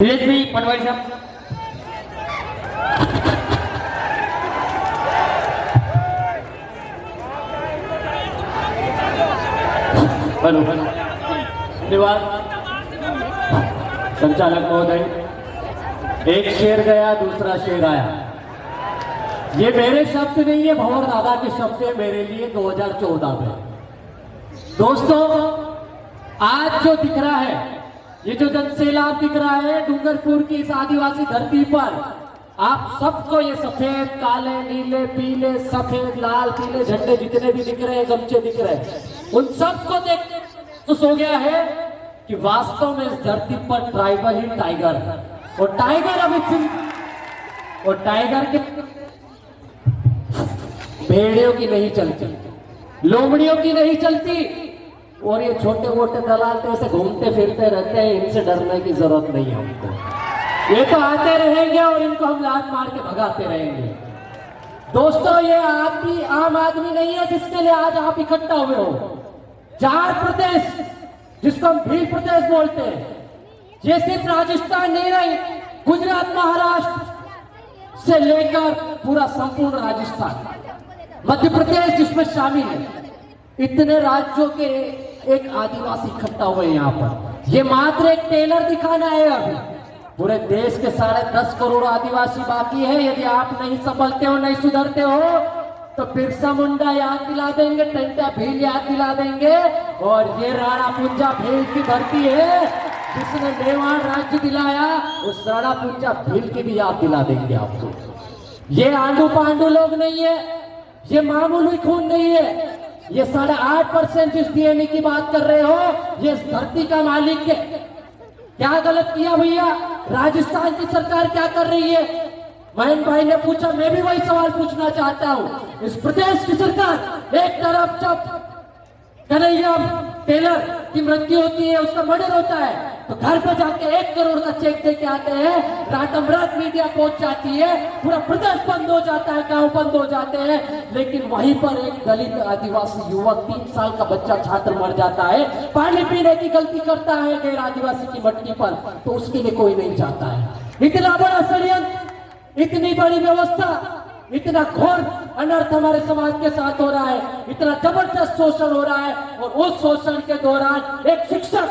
DSP पटवारी साहब। Hello hello, धन्यवाद संचालक महोदय। एक शेर गया दूसरा शेर आया। ये मेरे शब्द नहीं है, भंवर दादा के शब्द है मेरे लिए 2014 में। दोस्तों, आज जो दिख रहा है, ये जो जनसैलाब दिख रहा है डूंगरपुर की इस आदिवासी धरती पर, आप सबको ये सफेद काले नीले पीले सफेद लाल पीले झंडे जितने भी दिख रहे हैं, गमछे दिख रहे हैं, उन सबको देख खुश हो गया है कि वास्तव में इस धरती पर ट्राइबल ही टाइगर है। और टाइगर अमित सिंह और टाइगर के भेड़ियों की नहीं चलती, लोमड़ियों की नहीं चलती। और ये छोटे मोटे दलाल तो ऐसे घूमते फिरते रहते हैं, इनसे डरने की जरूरत नहीं है हमको। ये तो आते रहेंगे और इनको हम लात मार के भगाते रहेंगे। दोस्तों, ये आदमी आम आदमी नहीं है जिसके लिए आज आप इकट्ठा हुए हो। 4 प्रदेश जिसको हम भील प्रदेश बोलते हैं, ये सिर्फ राजस्थान नहीं रही, गुजरात महाराष्ट्र से लेकर पूरा संपूर्ण राजस्थान, मध्य प्रदेश जिसमें शामिल है, इतने राज्यों के एक आदिवासी इकट्ठा हुए यहाँ पर। ये मात्र एक टेलर दिखाना है। अभी पूरे देश के 10.5 करोड़ आदिवासी बाकी है। यदि आप नहीं संभलते हो, नहीं सुधरते हो, तो बिरसा मुंडा याद दिला देंगे, टंटा भील याद दिला देंगे, और ये राणा पुंजा भील की धरती है जिसने मेवाड़ राज्य दिलाया, उस राणा पुंजा भील की भी याद दिला देंगे आपको। ये आंडू पांडू लोग नहीं है, ये मामूली खून नहीं है। ये 8.5% जिस डीएनए की बात कर रहे हो, ये इस धरती का मालिक है। क्या गलत किया भैया? राजस्थान की सरकार क्या कर रही है? मयंक भाई ने पूछा, मैं भी वही सवाल पूछना चाहता हूं। इस प्रदेश की सरकार एक तरफ जब कन्हैया टेलर की मृत्यु होती है, उसका मर्डर होता है, तो घर पे जाके 1 करोड़ का चेक दे के आते हैं, रात मीडिया पहुंच जाती है, पूरा प्रदेश बंद हो जाता है, गांव बंद हो जाते हैं, लेकिन वहीं पर एक दलित आदिवासी युवक 3 साल का बच्चा छात्र मर जाता है, पानी पीने की गलती करता है गैर आदिवासी की मट्टी पर, तो उसके लिए कोई नहीं चाहता है। इतना बड़ा षड्यंत्र, इतनी बड़ी व्यवस्था, इतना घोर अनर्थ हमारे समाज के साथ हो रहा है, इतना जबरदस्त शोषण हो रहा है। और उस शोषण के दौरान एक शिक्षक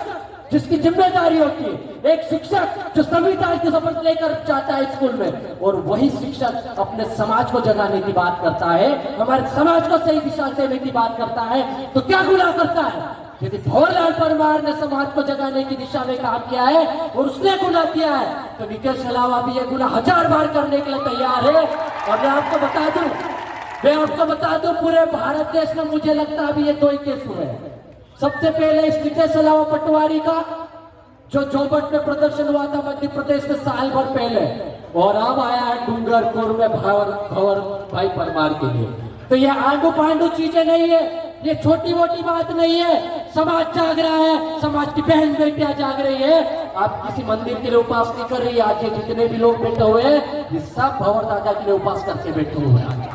जिसकी जिम्मेदारी होती है, एक शिक्षक जो संविधान की शपथ लेकर जाता है स्कूल में, और वही शिक्षक अपने समाज को जगाने की बात करता है, हमारे समाज को सही दिशा देने की बात करता है, तो क्या गुनाह करता है? यदि भंवरलाल परमार ने समाज को जगाने की दिशा में काम किया है और उसने गुनाह किया है, तो निकेश अलावा भी ये गुनाह 1000 बार करने के लिए तैयार है। और मैं आपको बता दूं, पूरे भारत देश में मुझे लगता है अभी ये 2 ही केस हुए हैं। सबसे पहले इस निकेश अलावा पटवारी का, जो जोबट में प्रदर्शन हुआ था मध्य प्रदेश में साल भर पहले, और अब आया है डूंगरपुर में भंवर भाई परमार के लिए। तो ये आंडू पांडू चीजें नहीं है, ये छोटी मोटी बात नहीं है। समाज जाग रहा है, समाज की बहन बेटियां जाग रही है। आप किसी मंदिर के लिए उपास नहीं कर रही है। आज ये जितने भी लोग बैठे हुए हैं, ये सब भंवर दादा के लिए उपास करके बैठे हुए हैं,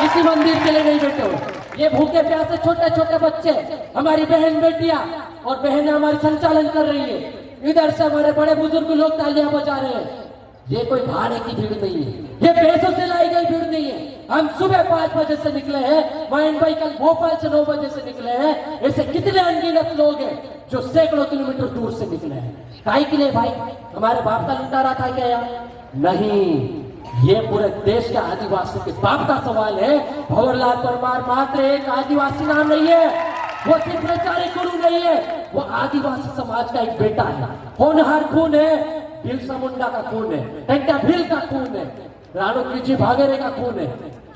किसी मंदिर के लिए नहीं बैठे हुए। ये भूखे प्यासे छोटे छोटे बच्चे, हमारी बहन बेटियां और बहनें हमारी संचालन कर रही है। इधर से हमारे बड़े बुजुर्ग लोग तालियां बजा रहे हैं। ये कोई भाड़े की भीड़ नहीं है, ये पैसों से लाई गई भीड़ नहीं है। हम सुबह 5 बजे से निकले हैं, मयंक भाई कल भोपाल से 9 बजे से निकले हैं। ऐसे कितने अनगिनत लोग हैं जो सैकड़ों किलोमीटर दूर से निकले हैं। काहे के लिए भाई? हमारे बाप का लुटारा था क्या यार? नहीं, ये पूरे देश के आदिवासी के बाप का सवाल है। भंवरलाल परमार मात्र एक आदिवासी नाम नहीं है, वो सिर्फ वैचारिक गुरु नहीं है, वो आदिवासी समाज का एक बेटा है। होनहार खून है, बिरसा मुंडा का खून है, टंटा भील का खून है, राणो त्रिजी भागेरे का खून है,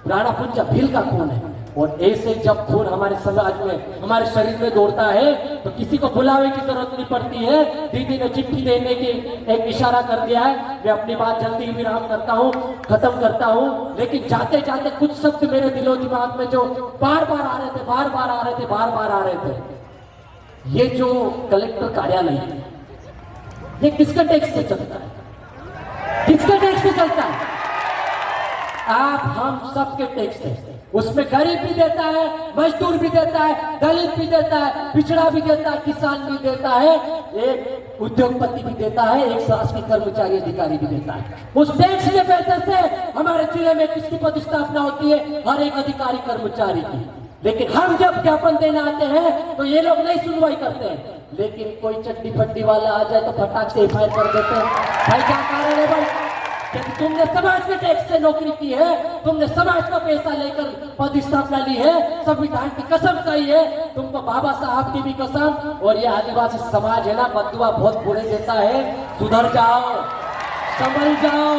राणा पुंजा भील का खून है। और ऐसे जब खून हमारे समाज में, हमारे शरीर में दौड़ता है, तो किसी को बुलावे की जरूरत नहीं पड़ती है। दीदी ने चिट्ठी देने की एक इशारा कर दिया है। मैं अपनी बात जल्दी विराम करता हूँ, खत्म करता हूँ, लेकिन जाते जाते कुछ शब्द मेरे दिलो दिमाग में जो बार बार आ रहे थे, ये जो कलेक्टर कार्यालय है, ये किसका टैक्स से चलता है? किसके टैक्स से चलता है? आप हम सबके टैक्स है। उसमें गरीब भी देता है, मजदूर भी देता है, दलित भी देता है, पिछड़ा भी देता है, किसान भी देता है। एक उद्योगपति भी देता है, एक शासकीय कर्मचारी अधिकारी भी देता है। उस टैक्स के पैसे से हमारे जिले में किसकी पदस्थापना होती है? हर एक अधिकारी कर्मचारी की। लेकिन हम जब ज्ञापन देने आते हैं तो ये लोग नहीं सुनवाई करते हैं, लेकिन कोई चड्डी फड्डी वाला आ जाए तो फटाक से एफआईआर कर देते हैं। भाई क्या कारण है भाई? तुमने समाज में टैक्स से नौकरी की है, तुमने समाज का पैसा लेकर पदस्थापना ली है, संविधान की कसम खाई है, तुमको बाबा साहब की भी कसम। और ये आदिवासी समाज है ना, बदुआ बहुत बुरे देता है। सुधर जाओ, संभल जाओ,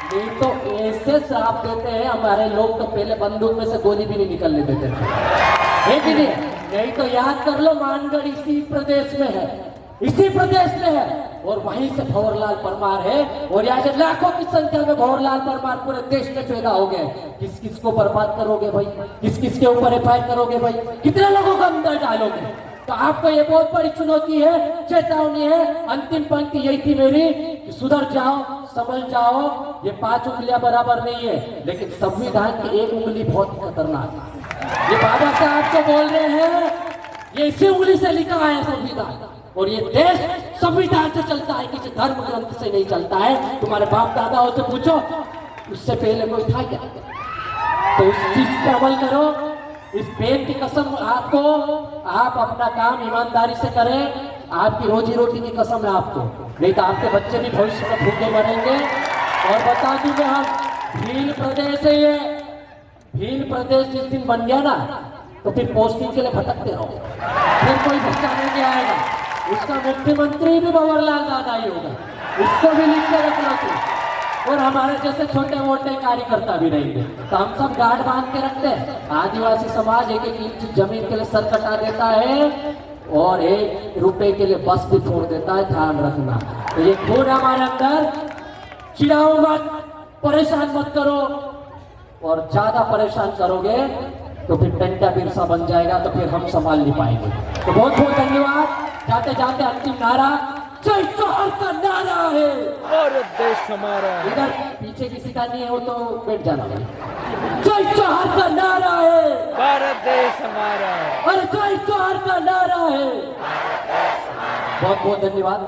नहीं तो ऐसे श्राप देते हैं। हमारे लोग तो पहले बंदूक में से गोली भी नहीं निकलने देते थे, है कि नहीं तो याद कर लो, मानगढ़ इसी प्रदेश में है, इसी प्रदेश में है, और वहीं से भंवरलाल परमार है। और यहाँ से लाखों की संख्या में भंवरलाल परमार पूरे देश में पैदा हो गए। किस किस को बर्बाद करोगे भाई? किस किस के ऊपर एफआईआर करोगे भाई? कितने लोगों को अंदर डालोगे? तो आपको ये बहुत बड़ी चुनौती है, चेतावनी है। अंतिम पंक्ति यही थी मेरी कि सुधर जाओ, संभल जाओ। ये 5 उंगलियां बराबर नहीं है, लेकिन संविधान की एक उंगली बहुत खतरनाक है। ये बाबा साहब जो बोल रहे हैं, ये इसी उंगली से लिखा है संविधान। और ये देश संविधान से चलता है, किसी धर्म ग्रंथ से नहीं चलता है। तुम्हारे बाप दादाओं से पूछो, उससे पहले कोई था क्या? तो उस चीज पे अमल करो। इस पेन की कसम आपको, आप अपना काम ईमानदारी से करें। आपकी रोजी रोटी की कसम है आपको, नहीं तो आपके बच्चे भी भविष्य में भूखे मरेंगे। और बता दूं मैं, हम भील प्रदेश है ये, भील प्रदेश जिस दिन बन गया ना, तो फिर पोस्टिंग के लिए भटकते रहो, फिर कोई बचाने नहीं आएगा। उसका मुख्यमंत्री भी भंवरलाल दादा ही होगा, उसको भी लिख के रख लो तुम। और हमारे जैसे छोटे मोटे कार्यकर्ता भी रहेंगे, तो हम सब गार्ड बांध के रखते हैं। आदिवासी समाज 1-1 इंच जमीन के लिए सर कटा देता है और 1 रुपए के लिए बस भी छोड़ देता है, ध्यान रखना। तो ये खून हमारे अंदर, चिढ़ाओ मत, परेशान मत करो। और ज्यादा परेशान करोगे तो फिर टंटा बिरसा बन जाएगा, तो फिर हम संभाल नहीं पाएंगे। तो बहुत बहुत धन्यवाद। जाते जाते अंतिम नारा जय जोहर का नारा है, भारत देश हमारा। इधर पीछे किसी का नहीं है, वो तो बैठ जाना भाई। जय जोहर का नारा है, भारत देश हमारा। अरे जय जोहर का नारा है। बहुत बहुत धन्यवाद।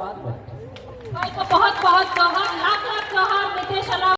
भाई को बहुत बहुत जोहर, लाख लाख जोहर। नितेश